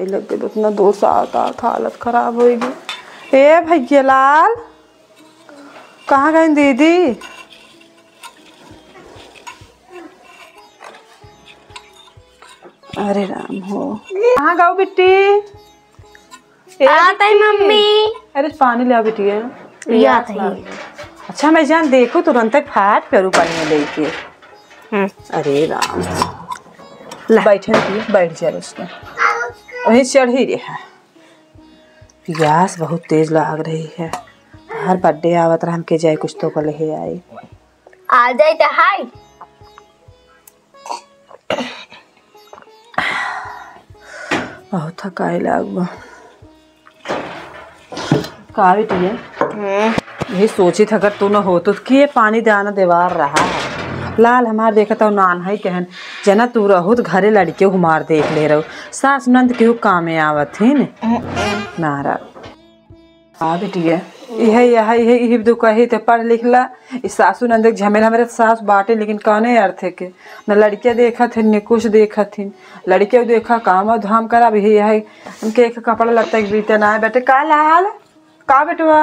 लग गई उतना 2 साल हालत खराब होगी। ए भैया लाल कहाँ गई दीदी? अरे राम हो, कहाँ गाओ बिट्टी? आता ही मम्मी। अरे पानी ले बिट्टी है। अच्छा मैं जान देखो तुरंत फाट करूँ पानी में लेके। अरे राम, बैठे बैठ जा उसने वही चढ़ ही रहा। प्यास बहुत तेज लग रही है। हर बर्थडे आवत रहा हमके जाए कुछ तो कल ही आई आ जाए तो हाय। बहुत थकाई लागबा का बिटिया। यही सोची था अगर तू न हो तो कि पानी दाना देवार रहा लाल हमार देखा तो नान है कहन जना तू रहो तो घरे लड़के हुमार देख ले रहो सास नंद केहू कामे आवत ही नारा। हाँ बिटिया यही दो कही तो पढ़ लिखला इस सासू नंद झमेला मेरे सास बाटे लेकिन कहने अर्थ है के न लड़कियाँ देखा थे न कुछ देखा थी। लड़कियाँ देखा काम धाम करा भी है उनके एक कपड़ा लगता है बीते ना बेटे का लाल का बेटवा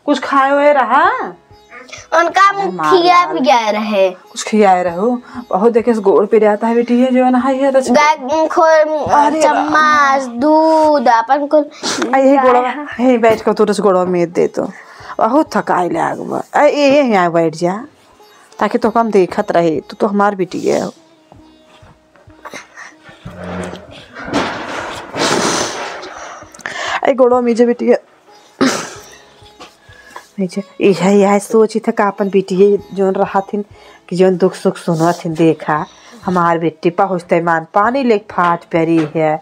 कुछ खाए हुए रहा उनका खिया भी गया रहे कुछ खियाए रहो बहुत देखे गोड़ पे रहता है बेटी है जो ना है तो चम्मच दूध अपन को यही गोड़वा यही बैठ कर तुरस गोड़वा में दे तो बहुत थकाई लागबा ये यहाँ बैठ जा ताकि तो कम देखत रहे तो हमार बेटी है। आई गोड़वा में जे बेटी है यह सोची था का अपन बेटी जोन रहा थी कि जोन दुख सुख सुना थी देखा हमार बेटी पहुँचते मान पानी ले फाट पड़ी है।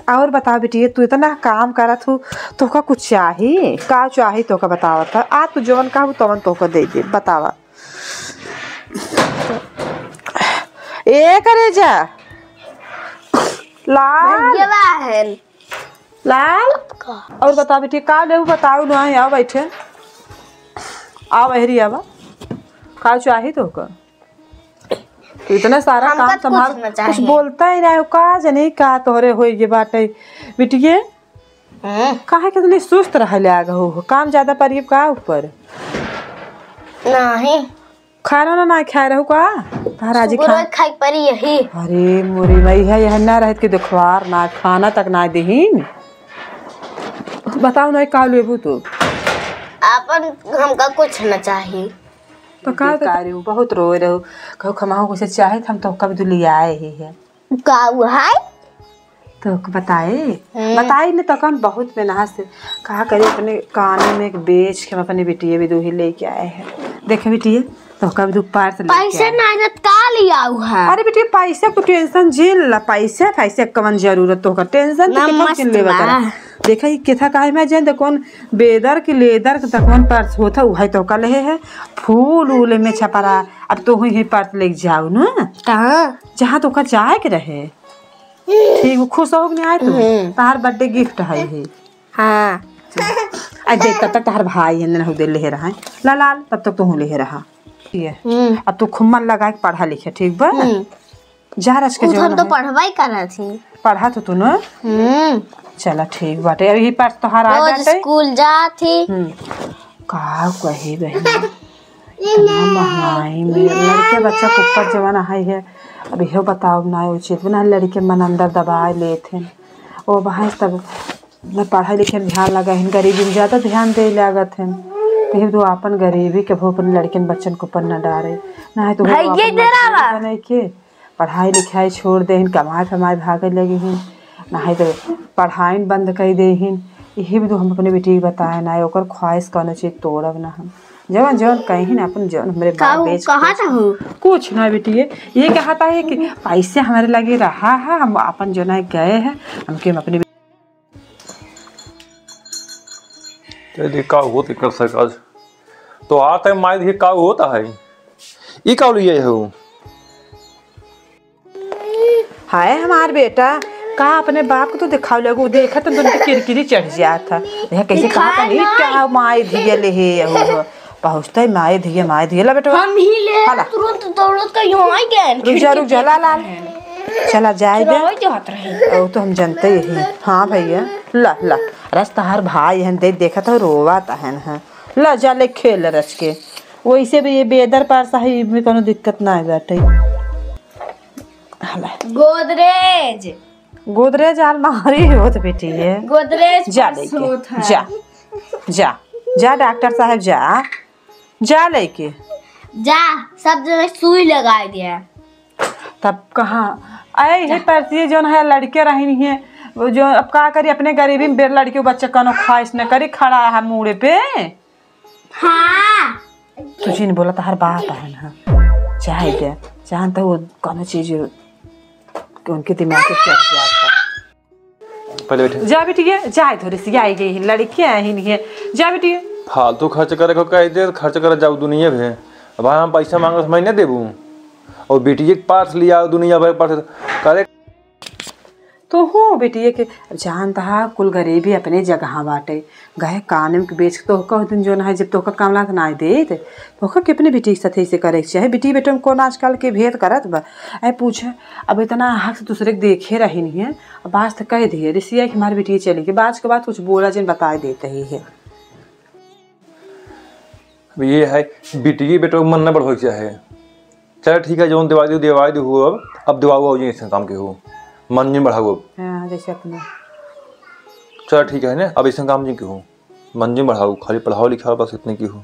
और बता बेटी तू इतना काम करा तू तो का कुछ चाहिए का चाहिए तो का बतावा था आ तू जोन का तो तो का दे दे बतावा ए करे जा लाल लाल और बता बेटी का ले बताओ ना आओ बैठे आओ बहरी आवा का चाहिए तो का तो इतना सारा काम संभाल कुछ बोलता ही नहीं का जने का तोहरे होई ये बाटे बिटिए काहे के तनी सुस्त रह लाग हो काम ज्यादा परिए का ऊपर नहीं खाना ना खा रहो का महाराजी खाई परी यही। अरे मोरी मई है यह ना रहत के दुखवार ना खाना तक ना देहीन बताओ ना का लेबू तो अपन हमका कुछ न चाहिए तो का रे बहुत रोए रहो कहो खमाओ कुछ चाहे हम तो कब ले आए ही है का है तो बताए ने तो कम बहुत मेहनत से कहा करे अपने काने में एक बेच के हम अपनी बेटी भी दूही लेके आए हैं देखे बेटी तो कब दो पार से पैसे ना का लिया है। अरे बेटी पैसे को टेंशन झेल ला पैसे कवन जरूरत तो का टेंशन तो किन ले बता देखा ही केथा काहे मैं जन कौन बेदर की लेदर का कौन पर्स होता उहाई तो का ले है फूल उले में छपरा अब तो ही पर्स ले जाओ ना कहां जहां तो का जाए के रहे ठीक खुश हो गए आए तो तार बर्थडे गिफ्ट है ही। हां आ देख तब तक तार भाई है ना दे ले रहा है लाल तब तक तो ले रहा ये अब तू खूब मन लगा के पढ़ा लिखे ठीक बा जा रस के जो तो पढ़वाई करा थी पढ़ा तो तू ना चला ठीक बाटे अब यही पास तोहार आ जाते स्कूल जाती का कही बहन इतना महंगाई में लड़के बच्चा को ऊपर जमाना है अब यह बताओ ना उचित बना लड़के मन अंदर दबाए लेते ओ भाई तब न पढ़ाई लिखे में ध्यान लगा है गरीबी में ज़्यादा ध्यान दे लागत है कहीं तो अपन गरीबी के भो अपन लड़के बच्चन को ऊपर न डारे ना है तो नहीं के पढ़ाई लिखाई छोड़ दे कमाए फमाए भागे लगे हैं ना है तो पढ़ाई बंद कर दे यही भी तो हम अपने बेटी बताए ना ओकर ख्वाहिश कौन चीज तोड़ब ना हम जवन जवन कहीं ना अपन जवन हमारे कुछ ना बेटी ये कहता है कि पैसे हमारे लगे रहा है हम अपन जो ना गए हैं हमके अपने का होत कर सकज तो आता है माय देखिए का होता है ये का लिए है हाय हमार बेटा का अपने बाप को तो दिखाओ लगो देखा तो उनकी किरकिरी चढ़ जाता यह कैसे कहा नहीं क्या माय धिया ले है पहुंचता है माय धिया ला बेटा हम ही ले तुरंत दौड़त का यूं आ गए रुक जा लाल चला जाए दे। रोज जात रहे। वो तो हम जानते ही। हाँ भैया ला ला रस तहार भाई हन देखा था रोवाता है ला जा ले खेल रस के वैसे भी ये बेदर पार साही में कोनो दिक्कत ना है बाटे। गोदरेज गोदरेज अलमारी होत बेटी है। गोदरेज जा लेके जा जा जा डॉक्टर साहब जा लेके जा सब जगह सुई लगा दिया। तब कहाँ आए है परती जो है लड़के रही है वो जो अब का करी अपने गरीबी में बेर लड़के बच्चे कनो ख्वाहिश न करी खड़ा है मुड़े पे। हाँ तुझे नहीं बोला तो हर बात है ना चाहे क्या जानता वो कौन चीज उनके दिमाग में चढ़ जाता। पहले बैठे जा बेटी है जाए थोड़ी सी आई गई है लड़कियां ही नहीं है जा बेटी फालतू खर्च करे को कह दे खर्च कर जाऊ दुनिया में। अब हम पैसा मांगो मैं नहीं देबू और बेटी के पास लिया दुनिया भर पास करे तो हो बेटी के जानता कुल गरीबी अपने जगह बाटे गए कानम के बेच तो कह दिन जो ना है जब तो काम लाग ना दे तो कितने बेटी के साथ से करे चाहे बेटी बेटो में कौन आजकल के भेद करत बा ऐ पूछे अब इतना हक से दूसरे के देखे रही नहीं है अब बात तो कह दिए रिसिया कि हमारी बेटी चली गई बात के बाद कुछ बोला जिन बता देते ही है। ये है बेटी के बेटो मन न बढ़ो चाहे चल ठीक है जो दिवाई हो अब दिवाओ ऐसे काम के हो मन नहीं बढ़ाओ हाँ जैसे अपना चल ठीक है ना अब ऐसे काम नहीं की हो मन नहीं बढ़ाओ खाली पढ़ाओ लिखाओ बस इतने की हो।